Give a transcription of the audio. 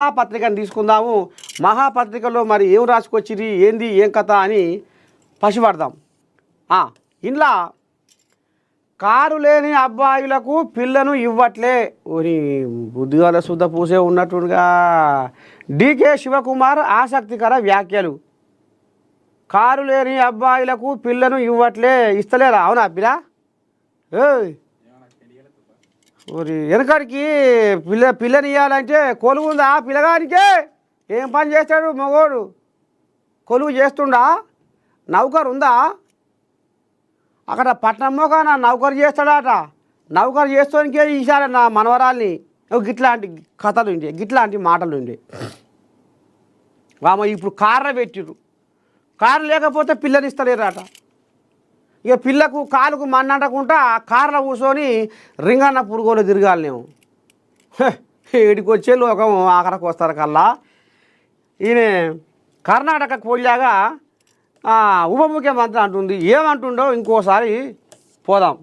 మహాపత్రికను తీసుకుందాము. మహాపత్రికలో మరి ఏం రాసుకొచ్చిరి, ఏంది, ఏం కథ అని పసిపడదాం. ఇంట్లో కారు లేని అబ్బాయిలకు పిల్లను ఇవ్వట్లే. ఓరి బుద్ధిగాల శుద్ధ పూసే ఉన్నట్టుగా. డికే శివకుమార్ ఆసక్తికర వ్యాఖ్యలు. కారు లేని అబ్బాయిలకు పిల్లను ఇవ్వట్లే, ఇస్తలేరా? అవునా పిల్ల? ఓరి వెనకడికి పిల్లని ఇవ్వాలంటే కొలువు ఉందా పిల్లగానికే? ఏం పని చేస్తాడు మగోడు? కొలువు చేస్తుండా? నౌకరు ఉందా? అక్కడ పట్నంలో నా నౌకరు చేస్తాడట. నౌకరు చేస్తానికే ఈసారి నా మనవరాల్ని గిట్లాంటి కథలు ఉండే, గిట్లాంటి మాటలు ఉండే. వామ ఇప్పుడు కార్లు పెట్టిరు. కారు లేకపోతే పిల్లని ఇస్తలేరట. ఇక పిల్లకు కాలుకు మన్నంటకుంటా కార్లో కూర్చొని రింగన్న పురుగోలు తిరగాలి నేను. ఏడికి వచ్చే లోకం ఆఖరికి వస్తారు కల్లా. ఈయన కర్ణాటకకు పోయాగా ఉప ముఖ్యమంత్రి అంటుంది. ఏమంటుండో ఇంకోసారి పోదాం.